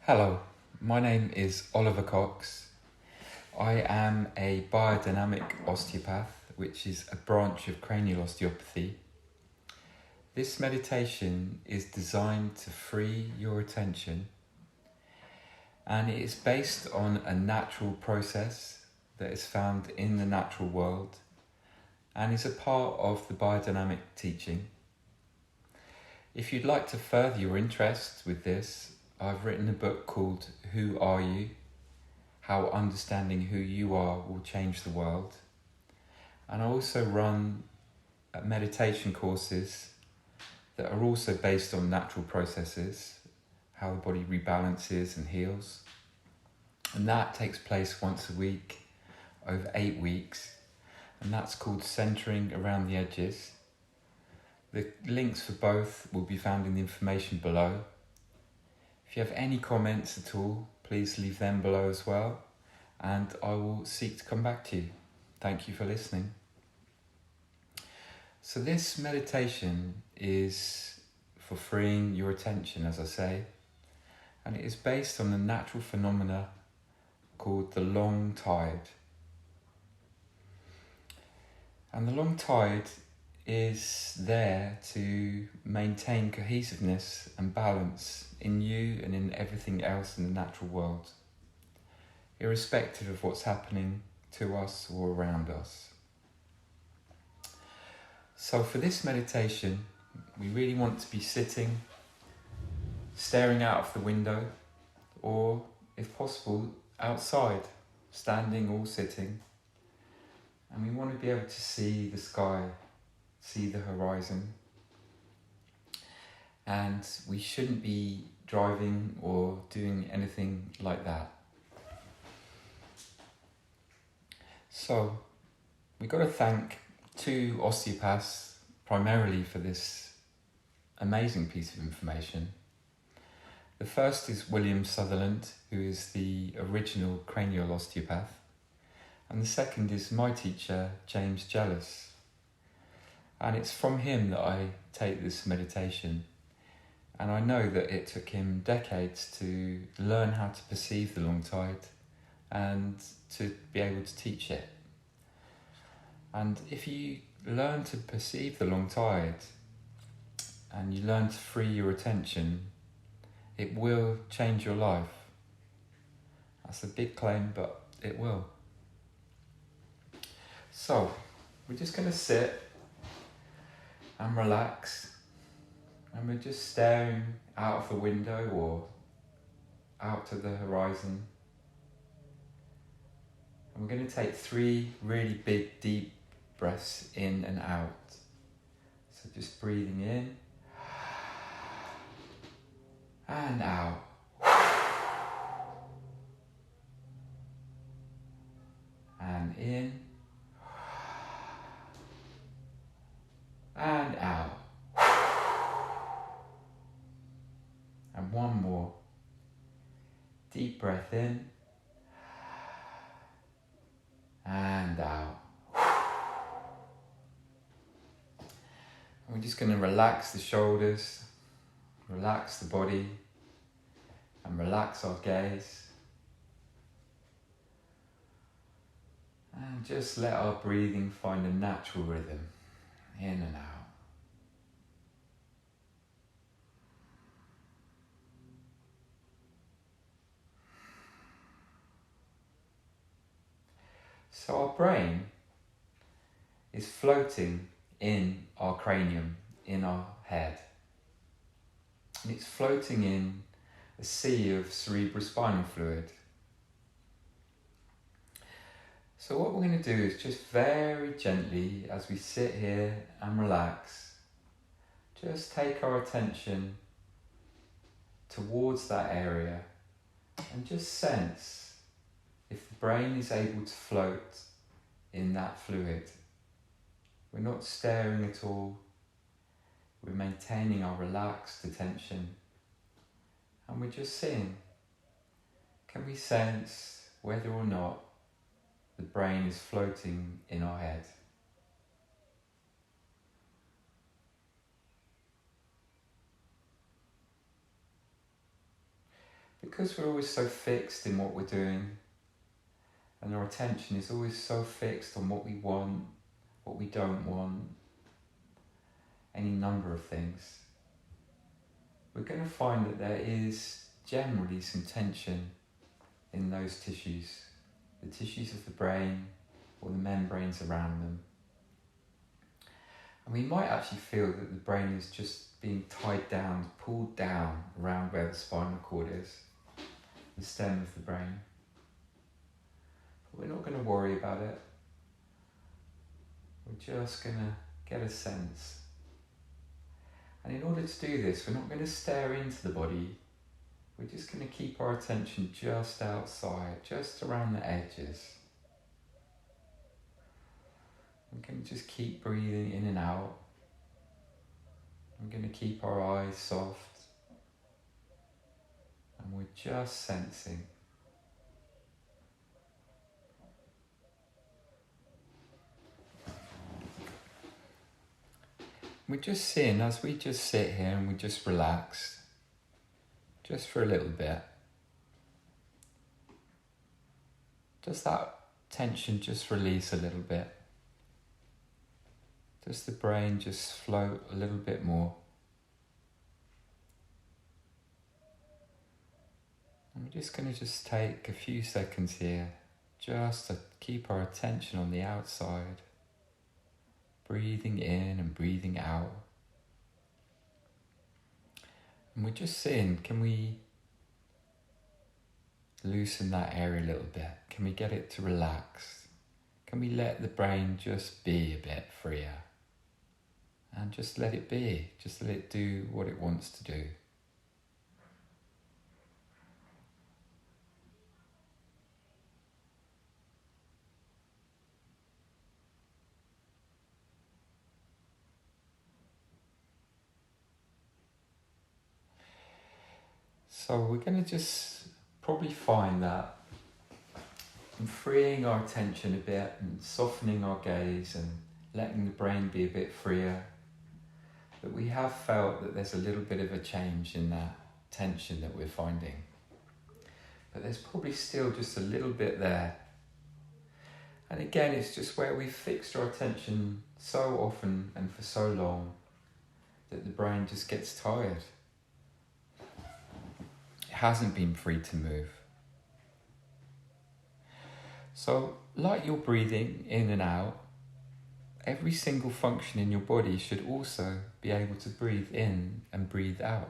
Hello, my name is Oliver Cox. I am a biodynamic osteopath, which is a branch of cranial osteopathy. This meditation is designed to free your attention, and it is based on a natural process that is found in the natural world and is a part of the biodynamic teaching. If you'd like to further your interest with this, I've written a book called Who Are You? How Understanding Who You Are Will Change the World. And I also run meditation courses that are also based on natural processes, how the body rebalances and heals. And that takes place once a week, over 8 weeks. And that's called Centering Around the Edges. The links for both will be found in the information below. If you have any comments at all, please leave them below as well, and I will seek to come back to you. Thank you for listening. So this meditation is for freeing your attention, as I say, and it is based on the natural phenomena called the long tide. And the long tide is there to maintain cohesiveness and balance in you and in everything else in the natural world, irrespective of what's happening to us or around us. So for this meditation, we really want to be sitting, staring out of the window, or if possible, outside, standing or sitting. And we want to be able to see the sky, see the horizon, and we shouldn't be driving or doing anything like that. So we've got to thank two osteopaths primarily for this amazing piece of information. The first is William Sutherland, who is the original cranial osteopath, and the second is my teacher, James Jealous. And it's from him that I take this meditation. And I know that it took him decades to learn how to perceive the long tide and to be able to teach it. And if you learn to perceive the long tide and you learn to free your attention, it will change your life. That's a big claim, but it will. So, we're just going to sit and relax, and we're just staring out of the window or out to the horizon, and we're going to take 3 really big deep breaths in and out. So just breathing in and out, and in and out. And one more. Deep breath in and out. And we're just going to relax the shoulders, relax the body, and relax our gaze. And just let our breathing find a natural rhythm, in and out. So our brain is floating in our cranium, in our head. And it's floating in a sea of cerebrospinal fluid. So what we're going to do is just very gently, as we sit here and relax, just take our attention towards that area and just sense if the brain is able to float in that fluid. We're not staring at all, we're maintaining our relaxed attention, and we're just seeing, can we sense whether or not the brain is floating in our head? Because we're always so fixed in what we're doing, and our attention is always so fixed on what we want, what we don't want, any number of things, we're going to find that there is generally some tension in those tissues, the tissues of the brain or the membranes around them. And we might actually feel that the brain is just being tied down, pulled down around where the spinal cord is, the stem of the brain. But we're not going to worry about it. We're just going to get a sense. And in order to do this, we're not going to stare into the body. We're just going to keep our attention just outside, just around the edges. We can just keep breathing in and out. We're going to keep our eyes soft. And we're just sensing. We're just seeing, as we just sit here and we just relax, just for a little bit. Does that tension just release a little bit? Does the brain just float a little bit more? And we're just going to just take a few seconds here just to keep our attention on the outside, breathing in and breathing out. And we're just seeing, can we loosen that area a little bit? Can we get it to relax? Can we let the brain just be a bit freer? And just let it be, just let it do what it wants to do. So we're going to just probably find that in freeing our attention a bit and softening our gaze and letting the brain be a bit freer, that we have felt that there's a little bit of a change in that tension that we're finding. But there's probably still just a little bit there. And again, it's just where we've fixed our attention so often and for so long that the brain just gets tired. It hasn't been free to move. So, like you're breathing in and out, every single function in your body should also be able to breathe in and breathe out.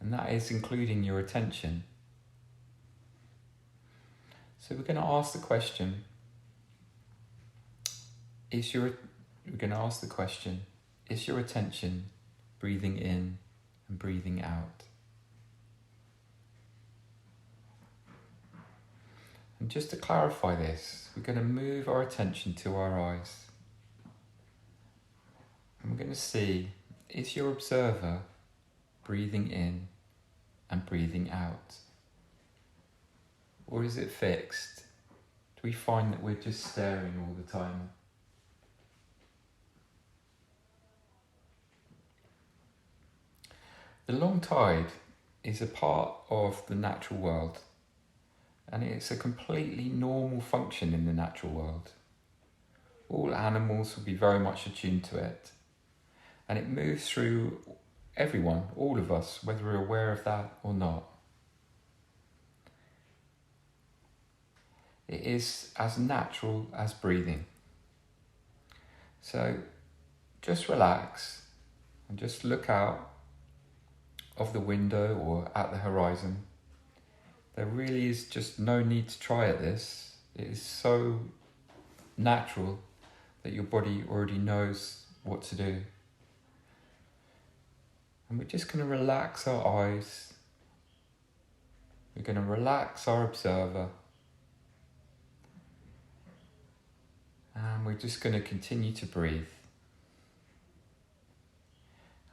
And that is including your attention. So we're going to ask the question, is your attention breathing in and breathing out? And just to clarify this, we're going to move our attention to our eyes. And we're going to see, is your observer breathing in and breathing out? Or is it fixed? Do we find that we're just staring all the time? The long tide is a part of the natural world. And it's a completely normal function in the natural world. All animals will be very much attuned to it. And it moves through everyone, all of us, whether we're aware of that or not. It is as natural as breathing. So just relax and just look out of the window or at the horizon. There really is just no need to try at this. It is so natural that your body already knows what to do. And we're just going to relax our eyes. We're going to relax our observer. And we're just going to continue to breathe.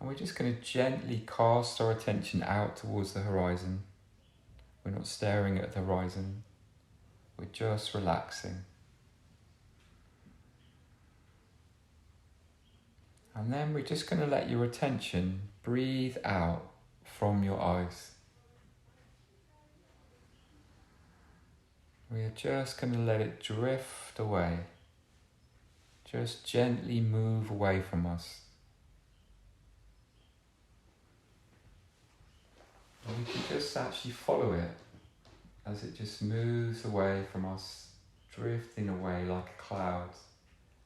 And we're just going to gently cast our attention out towards the horizon. We're not staring at the horizon. We're just relaxing. And then we're just going to let your attention breathe out from your eyes. We are just going to let it drift away. Just gently move away from us. And we can just actually follow it as it just moves away from us, drifting away like a cloud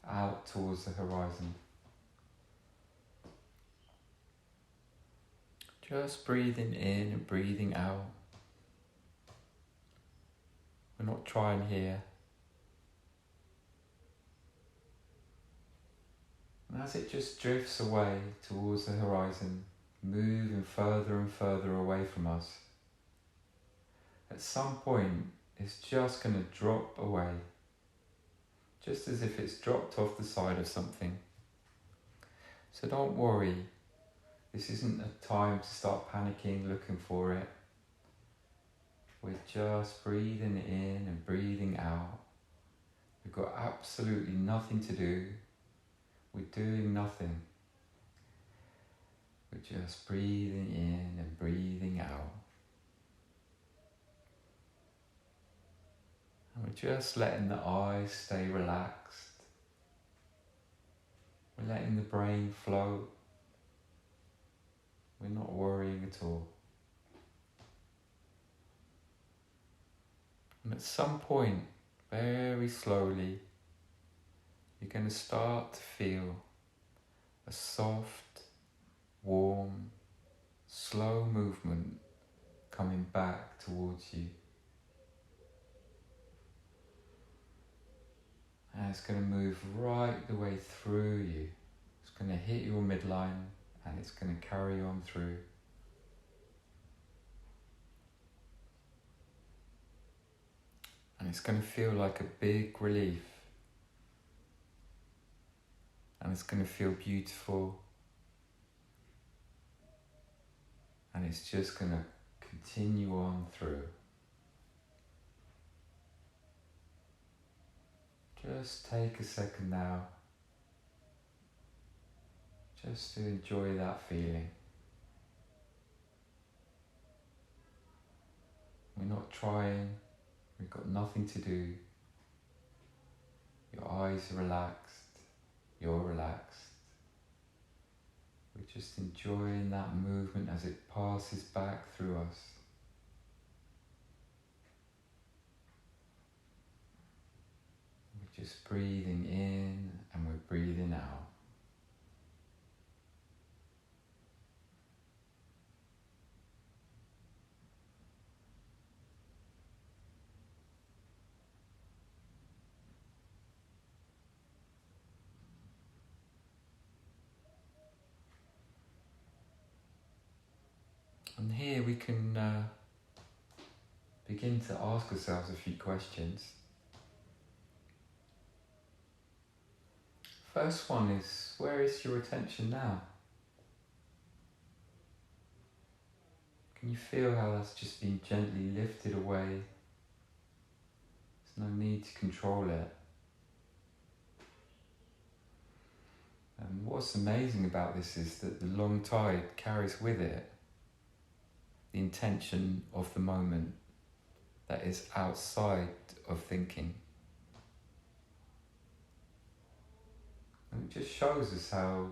out towards the horizon. Just breathing in and breathing out. We're not trying here. And as it just drifts away towards the horizon, moving further and further away from us, at some point it's just going to drop away, just as if it's dropped off the side of something. So don't worry, this isn't a time to start panicking, looking for it. We're just breathing in and breathing out. We've got absolutely nothing to do. We're doing nothing. We're just breathing in and breathing out. And we're just letting the eyes stay relaxed. We're letting the brain float. We're not worrying at all. And at some point, very slowly, you're going to start to feel a soft, warm, slow movement coming back towards you. And it's going to move right the way through you. It's going to hit your midline and it's going to carry on through. And it's going to feel like a big relief. And it's going to feel beautiful. And it's just going to continue on through. Just take a second now, just to enjoy that feeling. We're not trying, we've got nothing to do. Your eyes are relaxed, you're relaxed. We're just enjoying that movement as it passes back through us. We're just breathing in and we're breathing out. And here we can begin to ask ourselves a few questions. First one is, where is your attention now? Can you feel how that's just been gently lifted away? There's no need to control it. And what's amazing about this is that the long tide carries with it the intention of the moment that is outside of thinking. And it just shows us how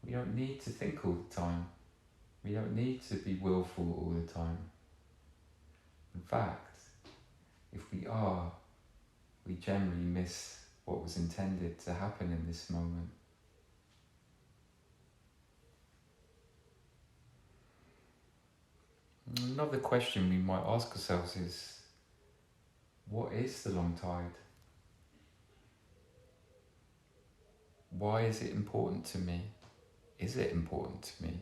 we don't need to think all the time. We don't need to be willful all the time. In fact, if we are, we generally miss what was intended to happen in this moment. Another question we might ask ourselves is, what is the long tide? Why is it important to me? Is it important to me?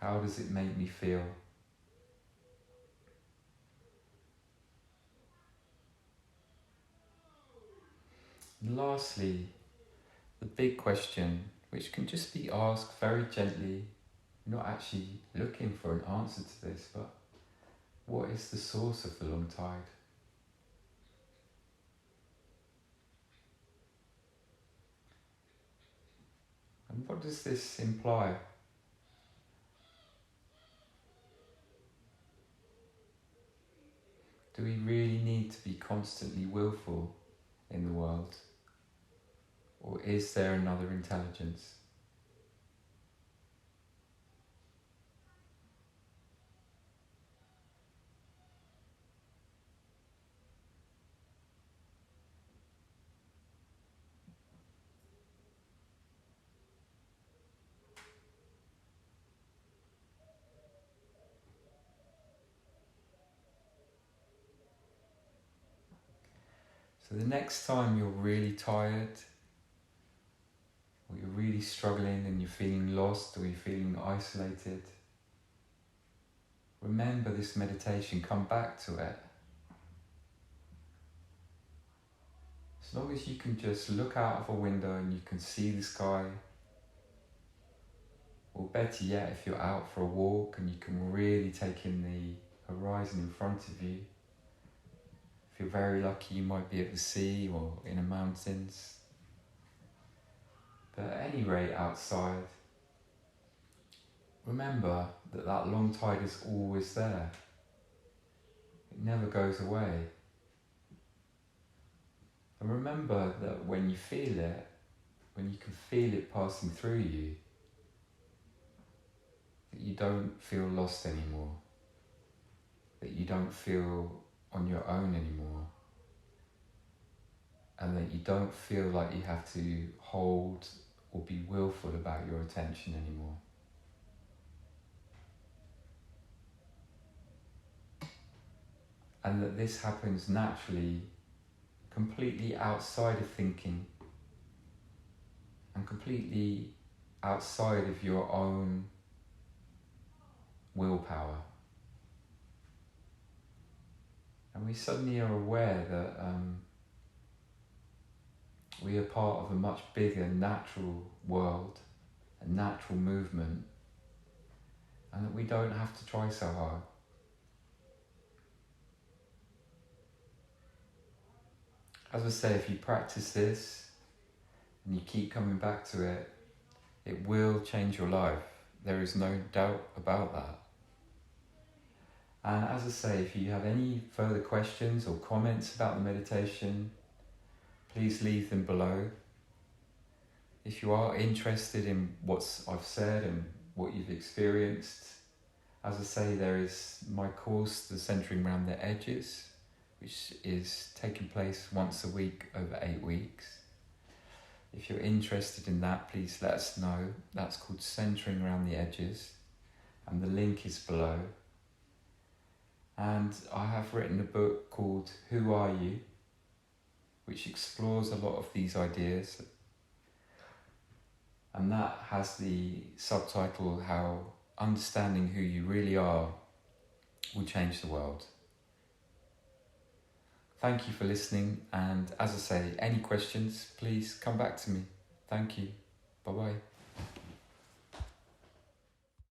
How does it make me feel? And lastly, the big question, which can just be asked very gently, not actually looking for an answer to this, but what is the source of the long tide? And what does this imply? Do we really need to be constantly willful in the world? Or is there another intelligence? So the next time you're really tired, or you're really struggling and you're feeling lost, or you're feeling isolated, remember this meditation, come back to it. As long as you can just look out of a window and you can see the sky, or better yet, if you're out for a walk and you can really take in the horizon in front of you. If you're very lucky, you might be at the sea or in the mountains. But at any rate, outside, remember that that long tide is always there. It never goes away. And remember that when you feel it, when you can feel it passing through you, that you don't feel lost anymore, that you don't feel on your own anymore, and that you don't feel like you have to hold or be willful about your attention anymore. And that this happens naturally, completely outside of thinking, and completely outside of your own willpower. And we suddenly are aware that we are part of a much bigger natural world, a natural movement, and that we don't have to try so hard. As I say, if you practice this and you keep coming back to it, it will change your life. There is no doubt about that. And as I say, if you have any further questions or comments about the meditation, please leave them below. If you are interested in what I've said and what you've experienced, as I say, there is my course, The Centering Around the Edges, which is taking place once a week over 8 weeks. If you're interested in that, please let us know. That's called Centering Around the Edges, and the link is below. And I have written a book called Who Are You?, which explores a lot of these ideas. And that has the subtitle, How Understanding Who You Really Are Will Change the World. Thank you for listening, and as I say, any questions, please come back to me. Thank you. Bye-bye.